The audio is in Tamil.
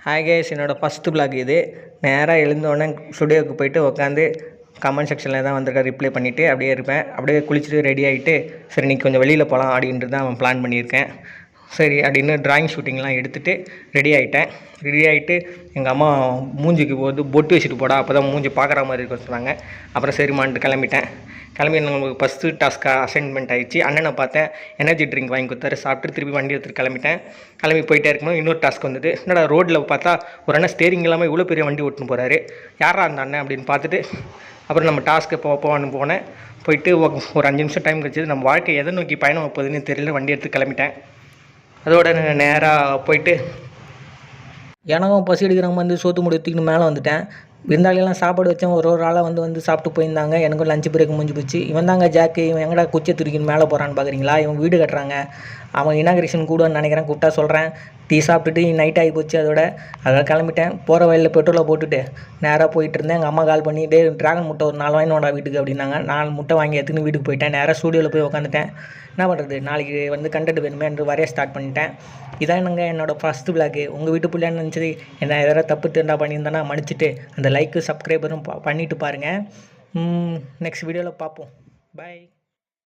ஹாய் கேஸ், என்னோடய ஃபஸ்ட்டு பிளாக் இது. நேராக எழுந்தோடனே ஸ்டுடியோவுக்கு போயிட்டு உட்காந்து கமெண்ட் செக்ஷனில் தான் வந்திருக்க ரிப்ளை பண்ணிவிட்டு அப்படியே இருப்பேன். அப்படியே குளிச்சுட்டு ரெடி ஆகிட்டு சரி இன்றைக்கி கொஞ்சம் வெளியில் போகலாம் அப்படின்ட்டு தான் பிளான் பண்ணியிருக்கேன். சரி அப்படின்னு ட்ராயிங் ஷூட்டிங்லாம் எடுத்துகிட்டு ரெடி ஆகிட்டு எங்கள் அம்மா மூஞ்சிக்கு பொட்டு வச்சுட்டு போடா, அப்போ தான் மூஞ்சி பார்க்குற மாதிரி இருக்க சொன்னாங்க. அப்புறம் சரிம்மான்ட்டு கிளம்பி நம்மளுக்கு ஃபஸ்ட்டு டாஸ்க்காக அசைன்மெண்ட் ஆகிடுச்சு. அண்ணனை பார்த்தேன், எனர்ஜி ட்ரிங்க் வாங்கி கொடுத்தாரு. சாப்பிட்டு திருப்பி வண்டி எடுத்துகிட்டு கிளம்பி போயிட்டே இருக்கும்போது இன்னொரு டாஸ்க் வந்தது. என்னடா ரோட்டில் பார்த்தா ஒரு அண்ணன் ஸ்டேரிங் இல்லாமல் இவ்வளோ பெரிய வண்டி ஓட்டுன்னு போகிறாரு, யாரா அந்த அண்ணன் அப்படின்னு பார்த்துட்டு அப்புறம் நம்ம டாஸ்க்கு போனேன். போயிட்டு ஒரு 5 நிமிஷம் டைம் கிடச்சிது. நம்ம வாழ்க்கை எதை நோக்கி பயணம் வைப்பதுன்னு தெரியல. வண்டி எடுத்து கிளம்பிட்டேன். அதோட நேராக போயிட்டு எனக்கும் பசி எடுக்கிற மாதிரி சோத்து முடி தூக்கின்னு மேலே வந்துட்டேன். விருந்தாளியெல்லாம் சாப்பாடு வச்சேன். ஒரு ஆளாக வந்து சாப்பிட்டு போயிருந்தாங்க. எனக்கும் லஞ்ச் பிரேக் முடிஞ்சு போச்சு. இவன் தாங்க ஜாக்கு. இவன் எங்கடா குச்சி துருக்கின்னு மேலே போகிறான்னு பார்க்குறீங்களா? இவன் வீடு கட்டுறாங்க. அவன் இனாகிரேஷன் கூடன்னு நினைக்கிறேன். கூப்பிட்டா சொல்கிறேன். டீ சாப்பிட்டுட்டு நைட் ஆகி போச்சு. அதோட கிளம்பிட்டேன். போகிற வழியில் பெட்ரோலை போட்டுட்டு நேராக போயிட்டு இருந்தேன். எங்கள் அம்மா கால் பண்ணி ட்ராகன் முட்டை ஒரு 4 வாங்கினோடா வீட்டுக்கு அப்படின்னாங்க. 4 முட்டை வாங்கி எடுத்துன்னு வீட்டுக்கு போயிட்டேன். நேராக ஸ்டூடியோவில் போய் உட்காந்துட்டேன். என்ன பண்ணுறது, நாளைக்கு கண்டென்ட் வேணுமே என்று வரைய ஸ்டார்ட் பண்ணிட்டேன். இதான் என்னோடய ஃபஸ்ட்டு பிளாக்கு. உங்கள் வீட்டு பிள்ளைன்னு நினச்சது என்ன எதாவது தப்பு தெரிந்தா பண்ணியிருந்தேன்னா மன்னிச்சிட்டு அந்த லைக்கு சப்ஸ்கிரைபரும் பண்ணிவிட்டு பாருங்கள். நெக்ஸ்ட் வீடியோவில் பார்ப்போம். பாய்.